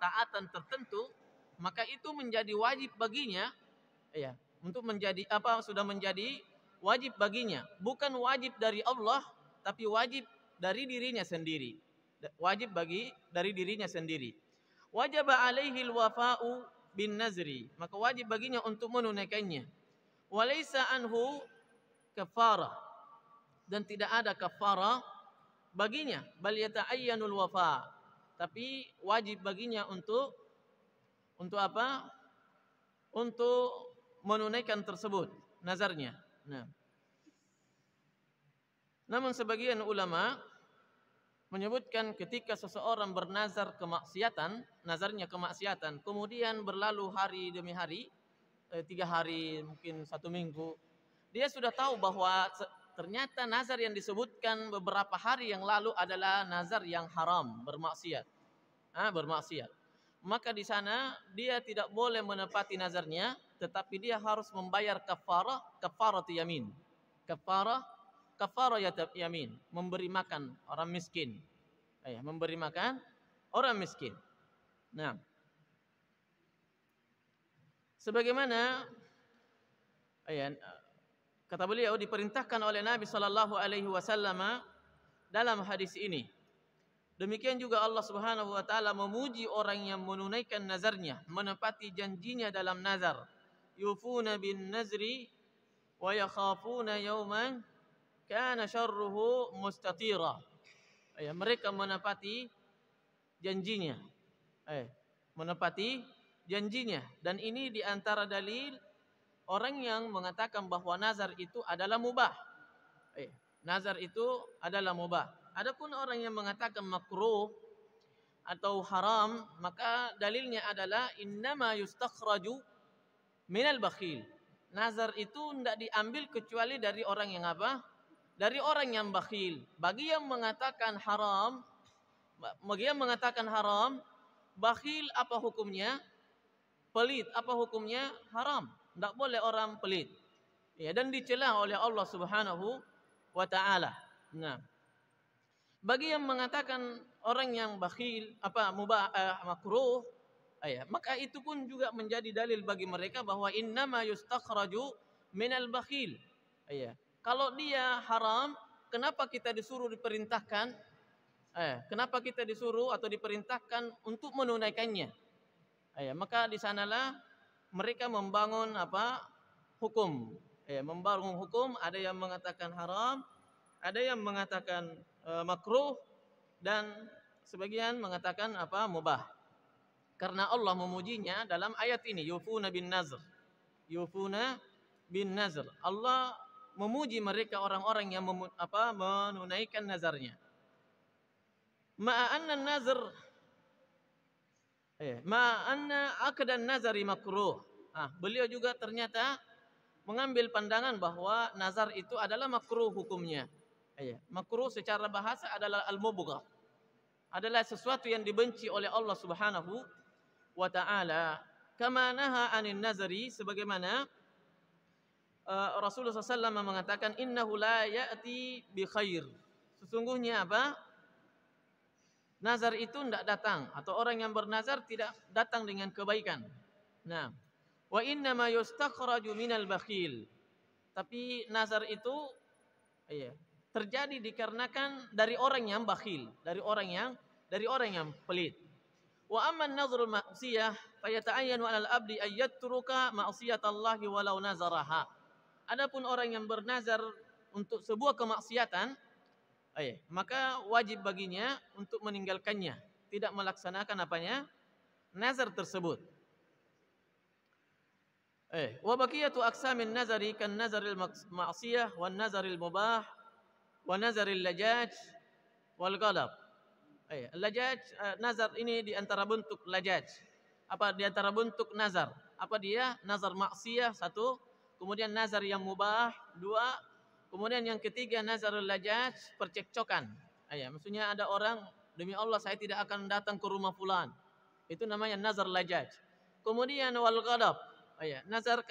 ketaatan tertentu, maka itu menjadi wajib baginya, ya, untuk menjadi sudah menjadi wajib baginya, bukan wajib dari Allah, tapi wajib dari dirinya sendiri. Wajib dari dirinya sendiri. Wajib alaihi alwafa'u bin nazri, maka wajib baginya untuk menunaikannya. Walaysa anhu kafarah, dan tidak ada kafarah baginya, bal yata'ayyanul wafa, tapi wajib baginya untuk apa? Untuk menunaikan tersebut, nazarnya. Nah, namun sebagian ulama menyebutkan ketika seseorang bernazar kemaksiatan, nazarnya kemaksiatan, kemudian berlalu hari demi hari, 3 hari, mungkin 1 minggu, dia sudah tahu bahwa ternyata nazar yang disebutkan beberapa hari yang lalu adalah nazar yang haram, bermaksiat. Bermaksiat. Maka di sana dia tidak boleh menepati nazarnya, tetapi dia harus membayar kafarah yamin. Kafarah yamin, memberi makan orang miskin. Memberi makan orang miskin. Nah, sebagaimana kata beliau diperintahkan oleh Nabi sallallahu alaihi wasallam dalam hadis ini. Demikian juga Allah Subhanahu wa taala memuji orang yang menunaikan nazarnya, menepati janjinya dalam nazar. Yufuna bin nazri wa yakhafuna yawman kana syarruhu mustatira. Mereka menepati janjinya. Menepati janjinya, dan ini diantara dalil orang yang mengatakan bahwa nazar itu adalah mubah. Nazar itu adalah mubah. Adapun orang yang mengatakan makruh atau haram, maka dalilnya adalah innama yustakhraju minal bakhil. Nazar itu tidak diambil kecuali dari orang yang apa? Dari orang yang bakhil. Bagi yang mengatakan haram, bakhil apa hukumnya? Pelit apa hukumnya? Haram. Tidak boleh orang pelit. Dan dicela oleh Allah Subhanahu wa taala. Nah, bagi yang mengatakan orang yang bakhil makruh, maka itu pun juga menjadi dalil bagi mereka bahwa innama yustakhraju minal bakhil. Kalau dia haram, kenapa kita diperintahkan? Kenapa kita disuruh atau diperintahkan untuk menunaikannya? Maka di sanalah mereka membangun hukum. Membangun hukum, ada yang mengatakan haram, ada yang mengatakan makruh, dan sebagian mengatakan mubah. Karena Allah memujinya dalam ayat ini, yufuna bin nazr. Yufuna bin nazr. Allah memuji mereka orang-orang yang menunaikan nazarnya. Ma'anna nazr ma'anna aqdan nazari makruh. Beliau juga ternyata mengambil pandangan bahwa nazar itu adalah makruh hukumnya. Makruh secara bahasa adalah al-mubghah. Adalah sesuatu yang dibenci oleh Allah Subhanahu wa taala. Kama naha 'anil nazari, sebagaimana Rasulullah SAW mengatakan innahu la ya'ti bi khair. Sesungguhnya nazar itu tidak datang, atau orang yang bernazar tidak datang dengan kebaikan. Nah, wa inna ma yustakhraju minal bakhil. Tapi nazar itu terjadi dikarenakan dari orang yang bakhil, dari orang yang pelit. Wa amman nazrul ma'siyah fayata'ayyanu 'alal abdi ayyatruka ma'siyatallahi walau nazaraha. Adapun orang yang bernazar untuk sebuah kemaksiatan, maka wajib baginya untuk meninggalkannya, tidak melaksanakan nazar tersebut. Wa baqiyatu aqsamin nazari kan nazaril ma'siyah wan nazaril mubah wa nazaril lajaj wal ghadab. Lajaj, nazar ini di antara bentuk lajaj. Di antara bentuk nazar? Dia? Nazar maksiyah 1, kemudian nazar yang mubah 2, kemudian yang ketiga nazarul lajaj, percekcokan. Maksudnya ada orang, demi Allah saya tidak akan datang ke rumah fulan. Itu namanya nazar lajaj. Kemudian wal ghadab. Nazar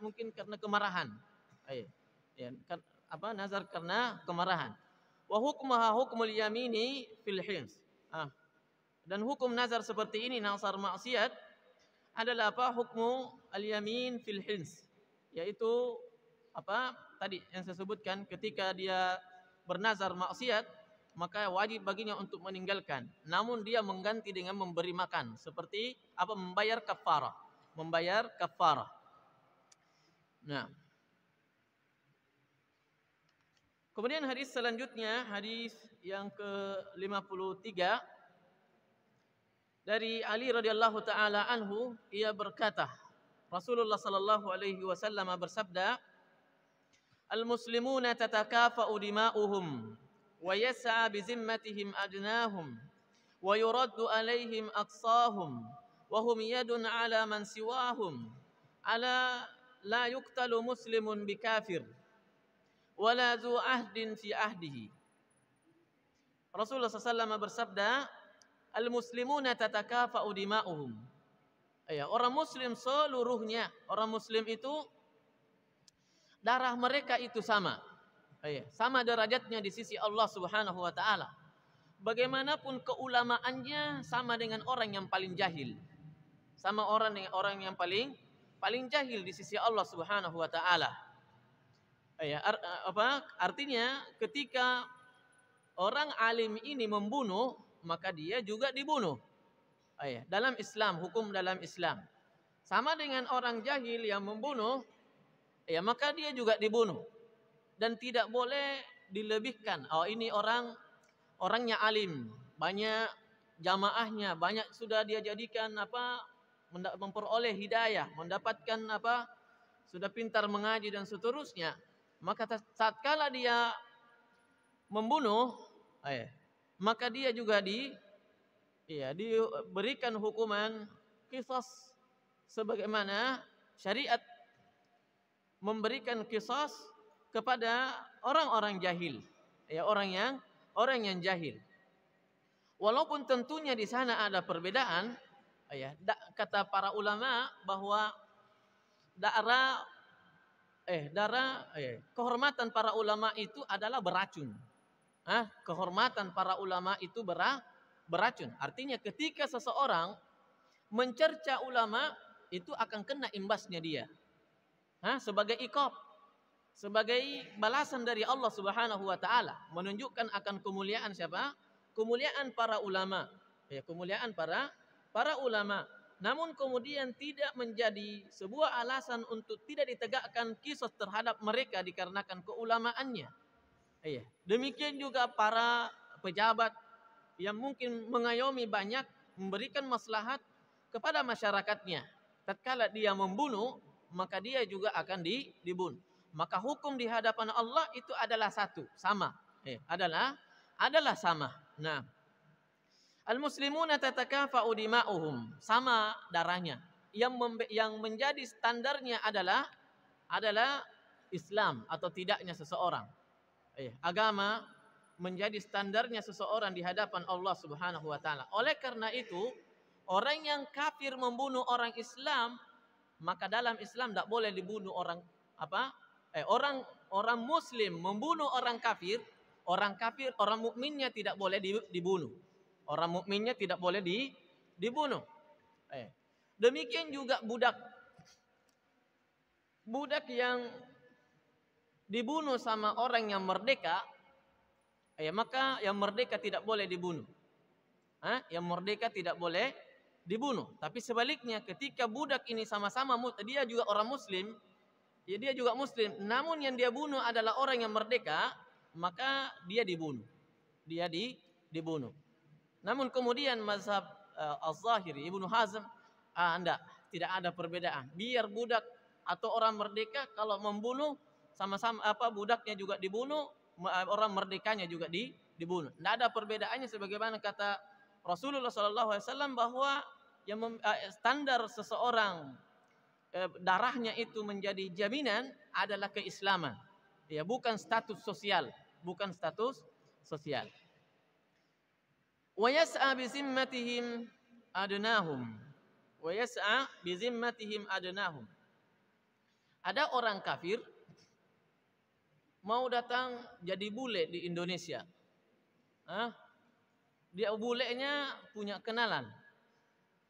mungkin karena kemarahan. Nazar karena kemarahan. Wa hukmuha hukmul yamini fil hins. Dan hukum nazar seperti ini, nazar maksiat, adalah apa? Hukmu al-yamin fil hins, yaitu apa tadi yang saya sebutkan, ketika dia bernazar maksiat maka wajib baginya untuk meninggalkan, namun dia mengganti dengan memberi makan, seperti apa? Membayar kafarah, membayar kafarah. Nah, kemudian hadis selanjutnya, hadis yang ke-53 dari Ali radhiyallahu taala anhu, ia berkata, Rasulullah sallallahu alaihi wasallam bersabda, "Al-muslimuna tatakafa'u dima'uhum wa yas'a bi zimmatihim adnahum wa yuraddu alaihim aqsahum wa hum yadun 'ala man siwahum ala la yuqtalu muslimun bi kafir wa la zu ahdin fi ahdihi." Rasulullah sallallahu alaihi wasallam bersabda, al-muslimuna tatakafa'u dima'uhum. Ya, orang muslim seluruhnya, orang muslim itu darah mereka itu sama. Ya, sama derajatnya di sisi Allah Subhanahu wa taala. Bagaimanapun keulamaannya sama dengan orang yang paling jahil. Sama orang dengan orang yang paling jahil di sisi Allah Subhanahu wa taala. Ya, artinya ketika orang alim ini membunuh, maka dia juga dibunuh. Dalam Islam, hukum dalam Islam. Sama dengan orang jahil yang membunuh, maka dia juga dibunuh. Dan tidak boleh dilebihkan. Oh, ini orangnya alim, banyak jamaahnya, banyak sudah dia jadikan memperoleh hidayah, mendapatkan sudah pintar mengaji dan seterusnya. Maka saat kala dia membunuh, maka dia juga diberikan hukuman qisas, sebagaimana syariat memberikan qisas kepada orang-orang jahil, orang yang jahil. Walaupun tentunya di sana ada perbedaan, kata para ulama bahwa kehormatan para ulama itu adalah beracun. Kehormatan para ulama itu beracun. Artinya ketika seseorang mencerca ulama, itu akan kena imbasnya dia. Sebagai iqab, sebagai balasan dari Allah Subhanahu wa taala, menunjukkan akan kemuliaan siapa? Kemuliaan para ulama. Kemuliaan para ulama. Namun kemudian tidak menjadi sebuah alasan untuk tidak ditegakkan qisas terhadap mereka dikarenakan keulamaannya. Demikian juga para pejabat yang mungkin mengayomi banyak, memberikan maslahat kepada masyarakatnya. Tatkala dia membunuh, maka dia juga akan dibunuh. Maka hukum di hadapan Allah itu adalah satu, sama. Adalah sama. Nah, al-muslimuna tatakafa'u dima'uhum, sama darahnya. Yang menjadi standarnya adalah Islam atau tidaknya seseorang. Agama menjadi standarnya seseorang di hadapan Allah Subhanahu wa taala. Oleh karena itu, orang yang kafir membunuh orang Islam, maka dalam Islam tidak boleh dibunuh orang muslim membunuh orang kafir, orang mukminnya tidak boleh dibunuh. Orang mukminnya tidak boleh dibunuh. Demikian juga budak yang dibunuh sama orang yang merdeka, maka yang merdeka tidak boleh dibunuh. Yang merdeka tidak boleh dibunuh. Tapi sebaliknya, ketika budak ini sama-sama dia juga orang muslim, dia juga muslim, namun yang dia bunuh adalah orang yang merdeka, maka dia dibunuh. Dibunuh. Namun kemudian mazhab Az-Zahiri, Ibnu Hazm, tidak ada perbedaan. Biar budak atau orang merdeka, kalau membunuh sama-sama budaknya juga dibunuh, orang merdekanya juga dibunuh. Tidak ada perbedaannya, sebagaimana kata Rasulullah SAW bahwa standar seseorang darahnya itu menjadi jaminan adalah keislaman. Bukan status sosial, Wa yas'a bi zimmatihim adnahum. Ada orang kafir mau datang jadi bule di Indonesia. dia bulenya punya kenalan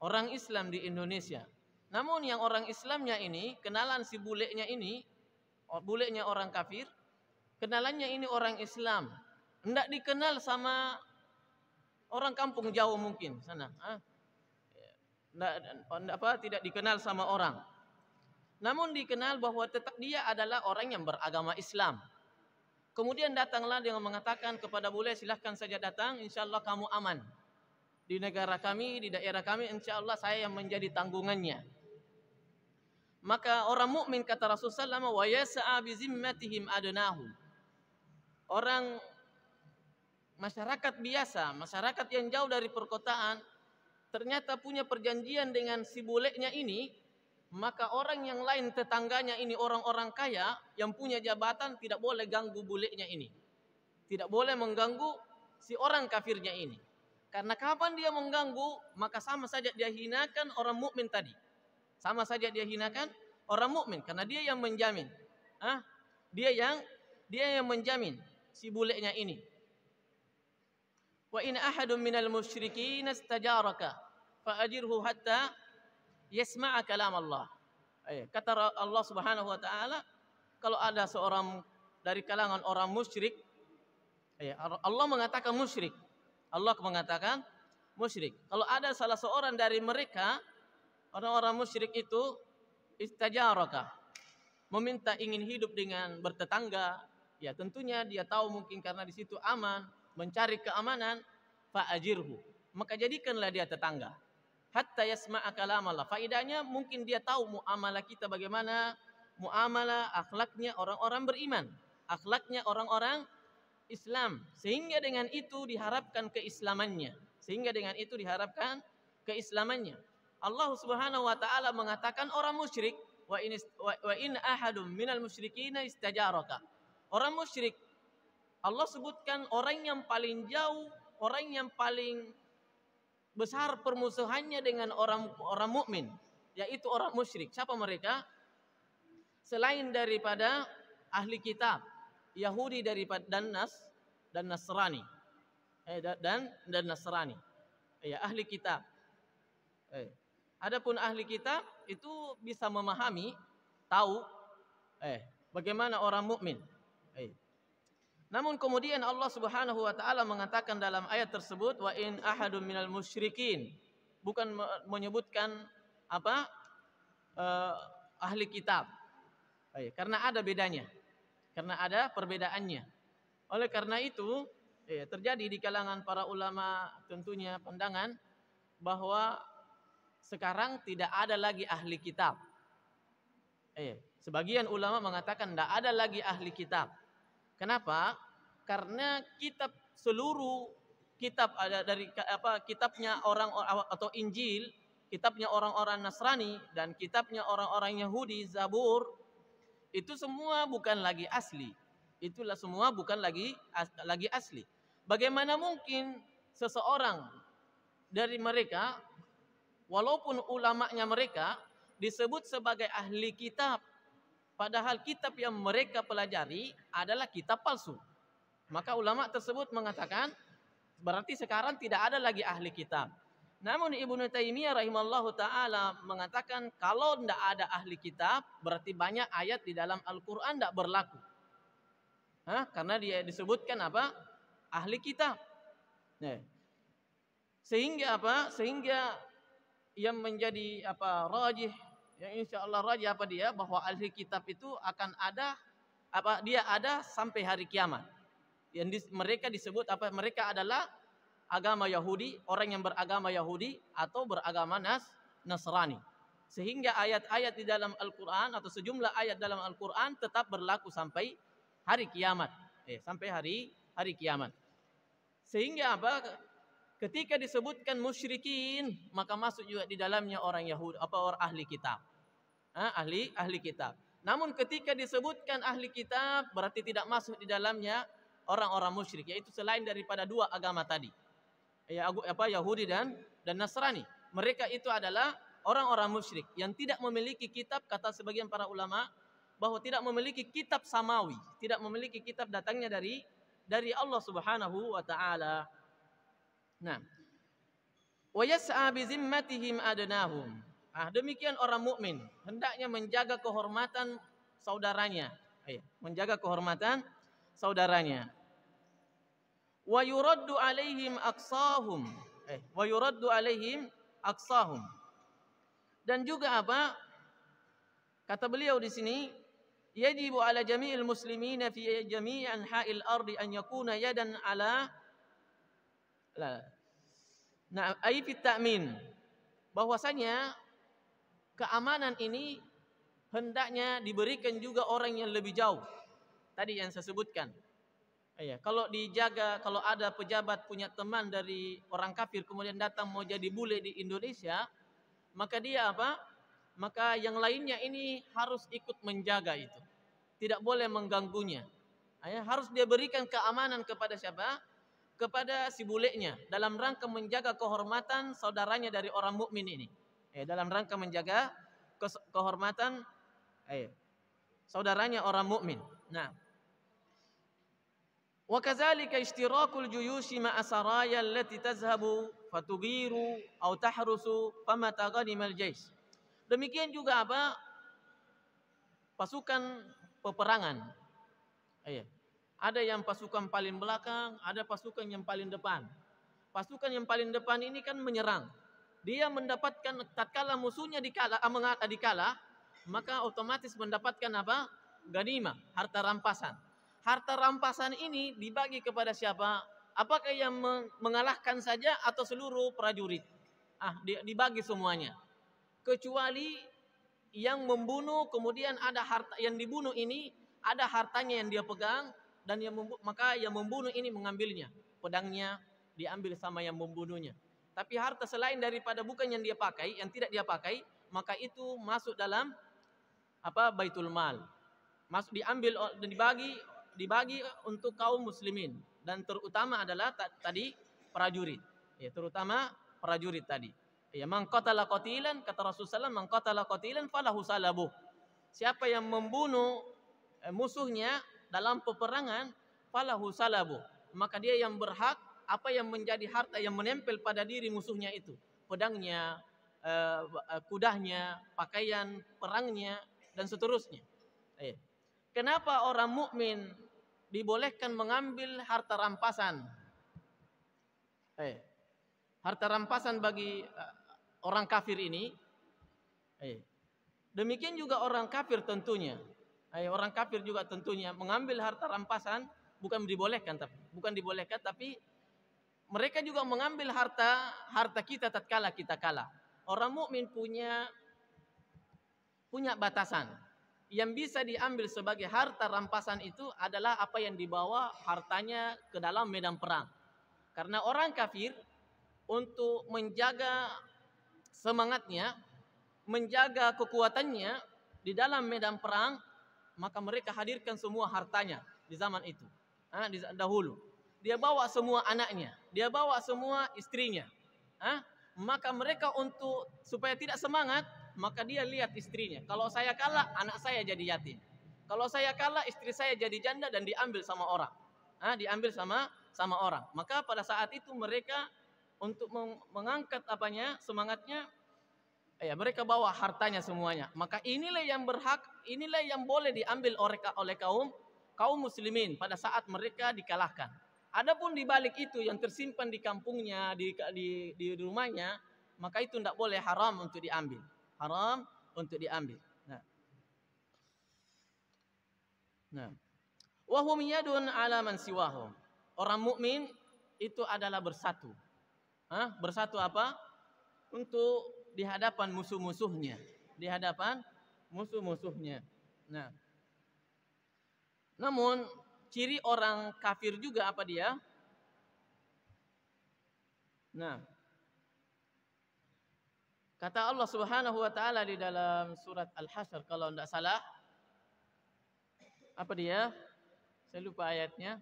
orang Islam di Indonesia. Namun yang orang Islamnya ini, kenalan si bulenya ini, bulenya orang kafir, kenalannya ini orang Islam. Hendak dikenal sama orang kampung jauh mungkin sana. Tidak dikenal sama orang. Namun dikenal bahwa tetap dia adalah orang yang beragama Islam. Kemudian datanglah dengan mengatakan kepada bule, silahkan saja datang, insya Allah kamu aman. Di negara kami, di daerah kami, insya Allah saya yang menjadi tanggungannya. Maka orang mukmin kata Rasulullah SAW, wa yasa'a bi zimmatihim adnahum. Orang masyarakat biasa, masyarakat yang jauh dari perkotaan, ternyata punya perjanjian dengan si bulenya ini, maka orang yang lain tetangganya ini orang-orang kaya yang punya jabatan tidak boleh ganggu bulenya ini. Tidak boleh mengganggu si orang kafirnya ini. Karena kapan dia mengganggu, maka sama saja dia hinakan orang mukmin tadi. Sama saja dia hinakan orang mukmin karena dia yang menjamin. Dia yang menjamin si bulenya ini. Wa in ahadun minal musyrikin istajaraka fa ajirhu hatta yasma'a kalam Allah. Kata Allah Subhanahu wa taala, kalau ada seorang dari kalangan orang musyrik, Allah mengatakan musyrik. Allah mengatakan musyrik. Kalau ada salah seorang dari mereka, orang-orang musyrik itu istajaraka, meminta ingin hidup dengan bertetangga, ya tentunya dia tahu mungkin karena di situ aman, mencari keamanan, fa'ajirhu, maka jadikanlah dia tetangga. Hatta yasma'a kalam Allah. Faidahnya mungkin dia tahu muamalah kita bagaimana, muamalah akhlaknya orang-orang beriman, akhlaknya orang-orang Islam, sehingga dengan itu diharapkan keislamannya. Allah Subhanahu wa taala mengatakan orang musyrik, wa in ahadum minal musyrikina istajaraka. Orang musyrik Allah sebutkan orang yang paling jauh, orang yang paling besar permusuhannya dengan orang mukmin, yaitu orang musyrik. Siapa mereka? Selain daripada ahli kitab, Yahudi dan Nasrani. Dan Nasrani. Ahli kitab. Adapun ahli kitab itu bisa memahami, tahu bagaimana orang mukmin. Namun kemudian Allah Subhanahu wa taala mengatakan dalam ayat tersebut, wa in ahadun minal musyrikin, bukan menyebutkan ahli kitab. Karena ada bedanya. Karena ada perbedaannya. Oleh karena itu, terjadi di kalangan para ulama tentunya pandangan bahwa sekarang tidak ada lagi ahli kitab. Sebagian ulama mengatakan tidak ada lagi ahli kitab. Kenapa? Karena seluruh kitab ada dari kitabnya orang atau Injil, kitabnya orang-orang Nasrani dan kitabnya orang-orang Yahudi, Zabur, itu semua bukan lagi asli. Itulah semua bukan lagi asli. Bagaimana mungkin seseorang dari mereka, walaupun ulamanya mereka disebut sebagai ahli kitab, padahal kitab yang mereka pelajari adalah kitab palsu. Maka ulama tersebut mengatakan berarti sekarang tidak ada lagi ahli kitab. Namun Ibnu Taimiyah rahimallahu taala mengatakan kalau tidak ada ahli kitab berarti banyak ayat di dalam Al-Qur'an tidak berlaku. Karena dia disebutkan ahli kitab. Sehingga yang menjadi rajih, yang insyaallah rajih bahwa ahli kitab itu akan ada dia ada sampai hari kiamat. Yang mereka disebut mereka adalah agama Yahudi, orang yang beragama Yahudi atau beragama Nasrani. Sehingga ayat-ayat di dalam Al-Qur'an atau sejumlah ayat dalam Al-Qur'an tetap berlaku sampai hari kiamat. Sampai hari kiamat. Sehingga ketika disebutkan musyrikin, maka masuk juga di dalamnya orang Yahudi, orang ahli kitab. Ahli kitab. Namun ketika disebutkan ahli kitab berarti tidak masuk di dalamnya orang-orang musyrik, yaitu selain daripada dua agama tadi. Yahudi dan Nasrani. Mereka itu adalah orang-orang musyrik yang tidak memiliki kitab, kata sebagian para ulama bahwa tidak memiliki kitab samawi, tidak memiliki kitab datangnya dari Allah Subhanahu wa taala. Nah, wa yas'a bi zimmatihim adnahum. Demikian orang mukmin hendaknya menjaga kehormatan saudaranya. Menjaga kehormatan saudaranya. Wa yuraddu alaihim aqsahum. Wa yuraddu alaihim aqsahum. Dan juga apa? Kata beliau di sini, yajibu ala jami'il muslimina fi jami' anha'il ardi an yakuna yadan ala ay fit ta'min. Bahwasanya keamanan ini hendaknya diberikan juga orang yang lebih jauh. Tadi yang saya sebutkan. Kalau dijaga, kalau ada pejabat punya teman dari orang kafir kemudian datang mau jadi bule di Indonesia, maka dia apa? Maka yang lainnya ini harus ikut menjaga itu. Tidak boleh mengganggunya. Harus dia berikan keamanan kepada siapa? Kepada si bulenya dalam rangka menjaga kehormatan saudaranya dari orang mukmin ini. Dalam rangka menjaga kehormatan saudaranya orang mukmin. Nah, wa kadzalika ishtirakul juyushi ma'a saraya allati tazhabu fatughiru aw tahrusu famata ghanimal jaysh. Demikian juga apa? Pasukan peperangan. Ada yang pasukan paling belakang, ada pasukan yang paling depan. Pasukan yang paling depan ini kan menyerang. Dia mendapatkan tatkala musuhnya dikala, maka otomatis mendapatkan apa? Ganimah, harta rampasan. Harta rampasan ini dibagi kepada siapa? Apakah yang mengalahkan saja atau seluruh prajurit? Dibagi semuanya. Kecuali yang membunuh, kemudian ada harta yang dibunuh ini, ada hartanya yang dia pegang, dan maka yang membunuh ini mengambilnya. Pedangnya diambil sama yang membunuhnya. Tapi harta selain daripada bukan yang dia pakai, yang tidak dia pakai, maka itu masuk dalam apa? Baitul mal. Masuk diambil dan dibagi untuk kaum muslimin, dan terutama adalah tadi prajurit. Terutama prajurit tadi. Man qatala qatilan, kata Rasulullah, man qatala qatilan falahu salabuh. Siapa yang membunuh musuhnya dalam peperangan, falahu salabuh, maka dia yang berhak apa yang menjadi harta yang menempel pada diri musuhnya itu, pedangnya, kudahnya, pakaian perangnya, dan seterusnya. Kenapa orang mukmin dibolehkan mengambil harta rampasan? Harta rampasan bagi orang kafir ini. Demikian juga orang kafir tentunya. Orang kafir juga tentunya mengambil harta rampasan bukan dibolehkan, tapi mereka juga mengambil harta kita tatkala kita kalah. Orang mukmin punya batasan. Yang bisa diambil sebagai harta rampasan itu adalah apa yang dibawa hartanya ke dalam medan perang. Karena orang kafir untuk menjaga semangatnya, menjaga kekuatannya di dalam medan perang, maka mereka hadirkan semua hartanya di zaman itu. Dahulu dia bawa semua anaknya, dia bawa semua istrinya. Maka mereka untuk supaya tidak semangat, maka dia lihat istrinya. Kalau saya kalah, anak saya jadi yatim. Kalau saya kalah, istri saya jadi janda dan diambil sama orang. Diambil sama orang. Maka pada saat itu mereka untuk mengangkat semangatnya, mereka bawa hartanya semuanya. Maka inilah yang berhak, inilah yang boleh diambil oleh kaum muslimin pada saat mereka dikalahkan. Adapun di balik itu yang tersimpan di kampungnya, di rumahnya, maka itu tidak boleh, haram untuk diambil. Haram untuk diambil. Nah. Wa hum yadun ala man siwahum. Orang mukmin itu adalah bersatu. Bersatu apa? Untuk di hadapan musuh-musuhnya. Di hadapan musuh-musuhnya. Nah. Namun ciri orang kafir juga apa dia? Nah. Kata Allah Subhanahu wa taala di dalam surat Al-Hasyr kalau tidak salah. Apa dia? Saya lupa ayatnya.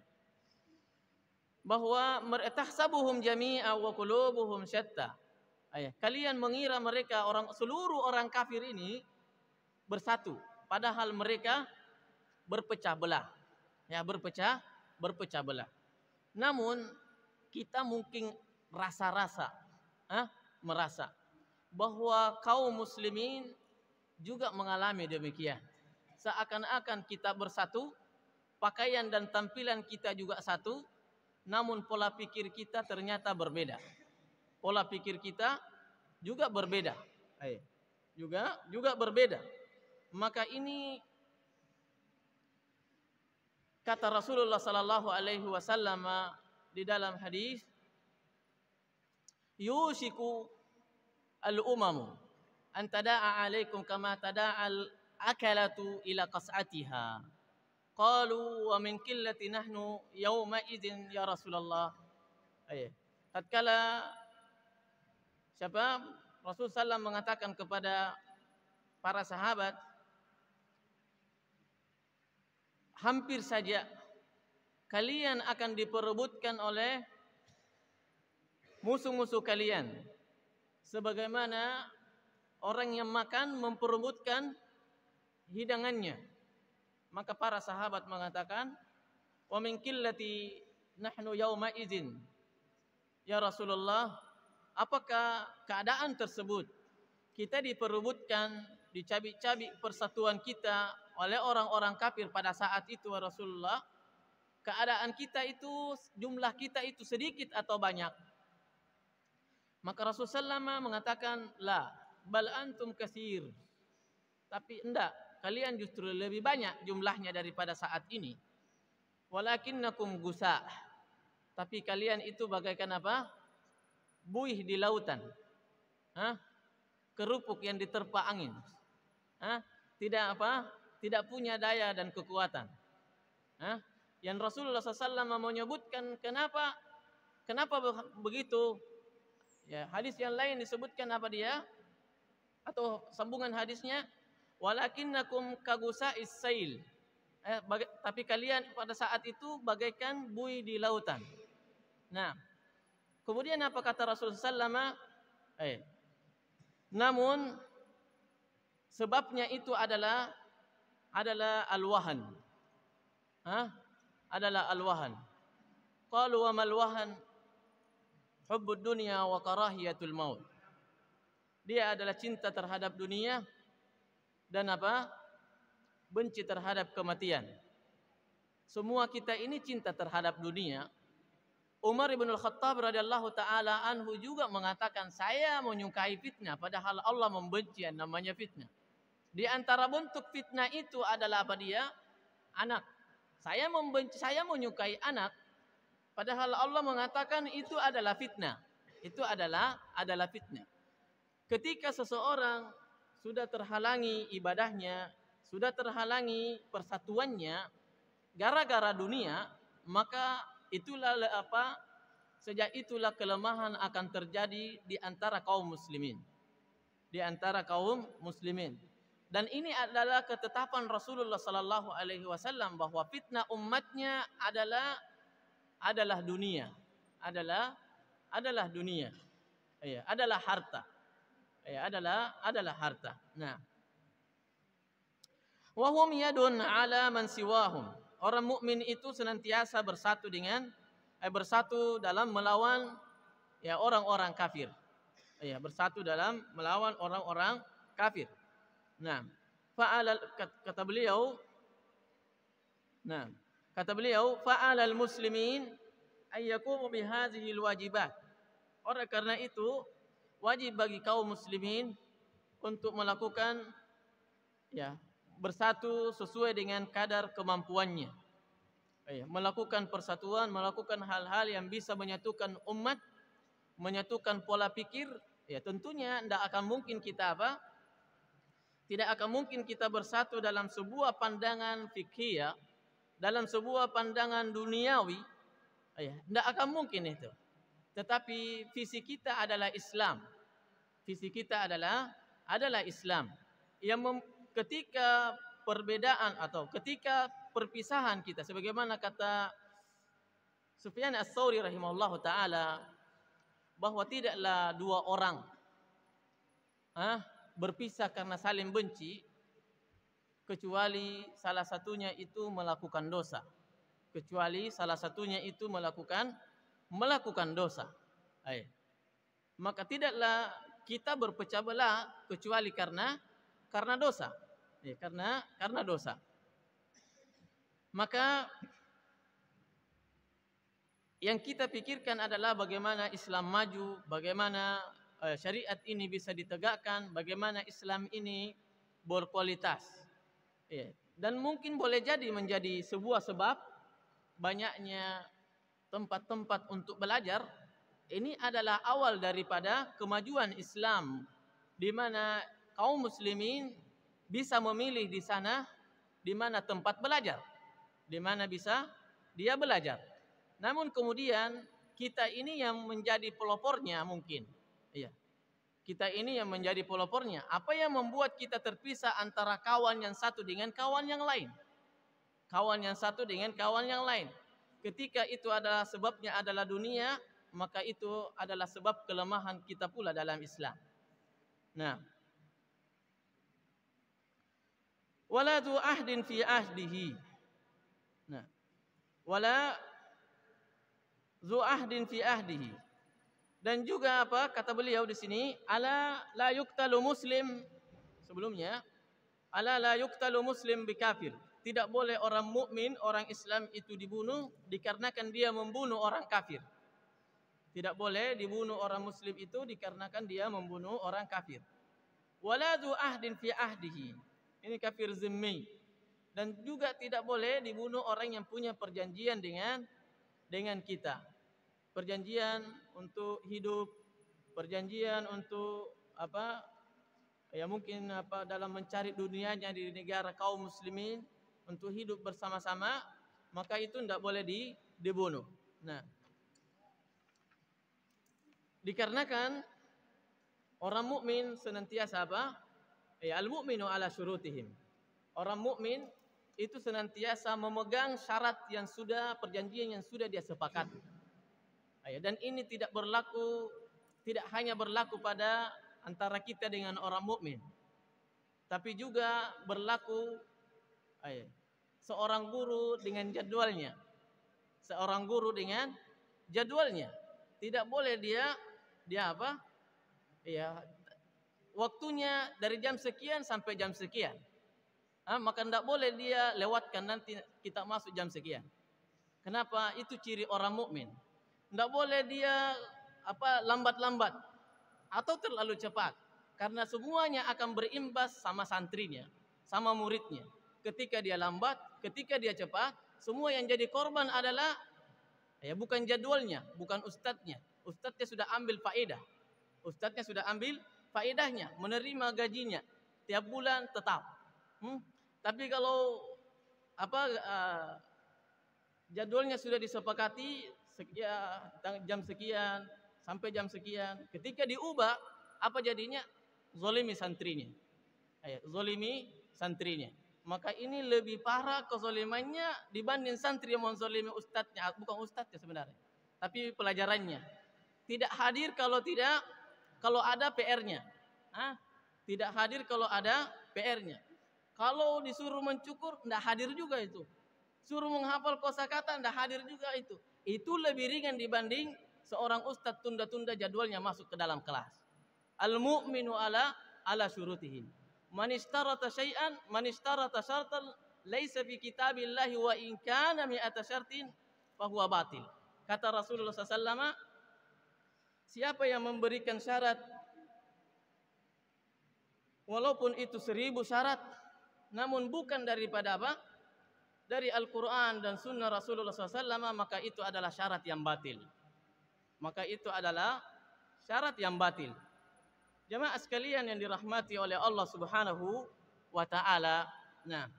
Bahwa tahsabuhum jami'a wa qulubuhum syatta. Kalian mengira mereka seluruh orang kafir ini bersatu, padahal mereka berpecah belah. Berpecah belah. Namun kita mungkin rasa-rasa, merasa bahwa kaum muslimin juga mengalami demikian. Seakan-akan kita bersatu, pakaian dan tampilan kita juga satu, namun pola pikir kita ternyata berbeda. Pola pikir kita juga berbeda. Juga berbeda. Maka ini kata Rasulullah sallallahu alaihi wasallam di dalam hadis, yushiku al-umamu an tada'a alaikum kama tada'al akalatu ila qas'atiha. Qalu wa min qillati nahnu yawma idzin ya Rasulullah. Tatkala Rasul sallam mengatakan kepada para sahabat, hampir saja kalian akan diperebutkan oleh musuh-musuh kalian, sebagaimana orang yang makan memperebutkan hidangannya. Maka para sahabat mengatakan, wa min qillati nahnu yauma idzin ya Rasulullah, apakah keadaan tersebut kita diperebutkan, dicabik-cabik persatuan kita oleh orang-orang kafir pada saat itu ya Rasulullah? Keadaan kita itu, jumlah kita itu sedikit atau banyak? Maka Rasulullah SAW mengatakan, la, bal antum katsir. Tapi enggak, kalian justru lebih banyak jumlahnya daripada saat ini. Walakinnakum gusa. Tapi kalian itu bagaikan apa? Buih di lautan. Kerupuk yang diterpa angin. Tidak punya daya dan kekuatan. Yang Rasulullah SAW menyebutkan kenapa begitu? Ya, hadis yang lain disebutkan apa dia? Atau sambungan hadisnya, walakinnakum kagusa'is sail. Tapi kalian pada saat itu bagaikan buih di lautan. Nah, kemudian apa kata Rasulullah SAW? Namun sebabnya itu adalah al-wahan. Adalah al-wahan. Qalu wa mal wahan? Hubbud dunya wa karahiyatul maut. Dia adalah cinta terhadap dunia dan apa? Benci terhadap kematian. Semua kita ini cinta terhadap dunia. Umar ibn al-Khattab radhiyallahu taala anhu juga mengatakan, saya menyukai fitnah, padahal Allah membenci yang namanya fitnah. Di antara bentuk fitnah itu adalah apa dia? Anak. Saya menyukai anak, padahal Allah mengatakan itu adalah fitnah. Itu adalah fitnah. Ketika seseorang sudah terhalangi ibadahnya, sudah terhalangi persatuannya gara-gara dunia, maka sejak itulah kelemahan akan terjadi di antara kaum muslimin. Di antara kaum muslimin. Dan ini adalah ketetapan Rasulullah sallallahu alaihi wasallam bahwa fitnah umatnya adalah dunia. Adalah dunia. Adalah harta. Adalah harta. Nah. Wa hum yadun ala man siwahum. Orang mukmin itu senantiasa bersatu dalam melawan orang-orang kafir. Bersatu dalam melawan orang-orang kafir. Nah, kata beliau, fa'alal muslimin ayyakumu bihadhihi alwajibat. Oleh karena itu, wajib bagi kaum muslimin untuk melakukan bersatu sesuai dengan kadar kemampuannya. Melakukan persatuan, melakukan hal-hal yang bisa menyatukan umat, menyatukan pola pikir. Tentunya tidak akan mungkin kita bersatu dalam sebuah pandangan fikih, dalam sebuah pandangan duniawi. Tidak akan mungkin itu. Tetapi visi kita adalah Islam. Visi kita adalah Islam. Ketika perbedaan atau ketika perpisahan kita, sebagaimana kata Sufyan Ats-Tsauri rahimahullahu taala, bahwa tidaklah dua orang berpisah karena saling benci kecuali salah satunya itu melakukan dosa. Ay. Maka tidaklah kita berpecah belah kecuali karena dosa. Ya, karena dosa. Maka yang kita pikirkan adalah bagaimana Islam maju, bagaimana syariat ini bisa ditegakkan, bagaimana Islam ini berkualitas. Ya. Dan mungkin boleh jadi menjadi sebuah sebab banyaknya tempat-tempat untuk belajar. Ini adalah awal daripada kemajuan Islam, di mana kaum muslimin bisa memilih di sana di mana tempat belajar, di mana bisa dia belajar. Namun kemudian kita ini yang menjadi pelopornya mungkin. Iya. Kita ini yang menjadi pelopornya. Apa yang membuat kita terpisah antara kawan yang satu dengan kawan yang lain? Kawan yang satu dengan kawan yang lain. Ketika itu adalah sebabnya adalah dunia, maka itu adalah sebab kelemahan kita pula dalam Islam. Nah, wala dzu ahdin fi ahdihi. Nah, wala dzu ahdin fi ahdihi. Dan juga apa kata beliau di sini, ala la yuqtalu muslim, sebelumnya ala la yuqtalu muslim bikafir. Tidak boleh orang mukmin, orang Islam itu dibunuh dikarenakan dia membunuh orang kafir. Tidak boleh dibunuh orang muslim itu dikarenakan dia membunuh orang kafir. Wala dzu ahdin fi ahdihi. Ini kafir zimmi. Dan juga tidak boleh dibunuh orang yang punya perjanjian dengan kita. Perjanjian untuk hidup, perjanjian untuk apa? Ya mungkin apa dalam mencari dunianya di negara kaum muslimin untuk hidup bersama-sama, maka itu tidak boleh dibunuh. Nah, dikarenakan orang mukmin senantiasa apa? Ya al-mu'minu ala syurutihim. Orang mukmin itu senantiasa memegang syarat yang sudah, perjanjian yang sudah dia sepakati. Dan ini tidak hanya berlaku pada antara kita dengan orang mukmin, tapi juga berlaku seorang guru dengan jadwalnya. Seorang guru dengan jadwalnya. Tidak boleh dia apa? Ya, waktunya dari jam sekian sampai jam sekian. Maka tidak boleh dia lewatkan nanti kita masuk jam sekian. Kenapa? Itu ciri orang mukmin. Tidak boleh dia apa lambat-lambat atau terlalu cepat, karena semuanya akan berimbas sama santrinya, sama muridnya. Ketika dia lambat, ketika dia cepat, semua yang jadi korban adalah bukan jadwalnya, bukan ustadznya. Ustadznya sudah ambil faedah. Ustadznya sudah ambil faedahnya, menerima gajinya tiap bulan tetap. Tapi kalau jadwalnya sudah disepakati jam sekian sampai jam sekian, ketika diubah apa jadinya? Zolimi santrinya. Zolimi santrinya. Maka ini lebih parah kezolimannya dibanding santri yang menzolimi ustadznya, bukan ustadznya sebenarnya, tapi pelajarannya. Tidak hadir kalau ada PR-nya. Tidak hadir kalau ada PR-nya. Kalau disuruh mencukur, tidak hadir juga itu. Suruh menghafal kosakata, tidak hadir juga itu. Itu lebih ringan dibanding seorang ustadz tunda-tunda jadwalnya masuk ke dalam kelas. Al-mu'minu ala syurutihim. Man istarata syai'an, man istarata syartan laisa fi kitabillahi wa in kana mi'ata syartin fa huwa batil. Kata Rasulullah SAW, siapa yang memberikan syarat walaupun itu 1000 syarat, namun bukan daripada apa? Dari Al-Quran dan Sunnah Rasulullah SAW, maka itu adalah syarat yang batil. Maka itu adalah syarat yang batil. Jemaah sekalian yang dirahmati oleh Allah Subhanahu wa Ta'ala. Nah,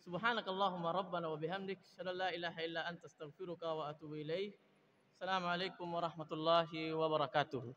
subhanakallahumma rabbana wa bihamdik, asyhadu an la ilaha illa anta astaghfiruka wa atubu ilaik. Assalamualaikum warahmatullahi wabarakatuh.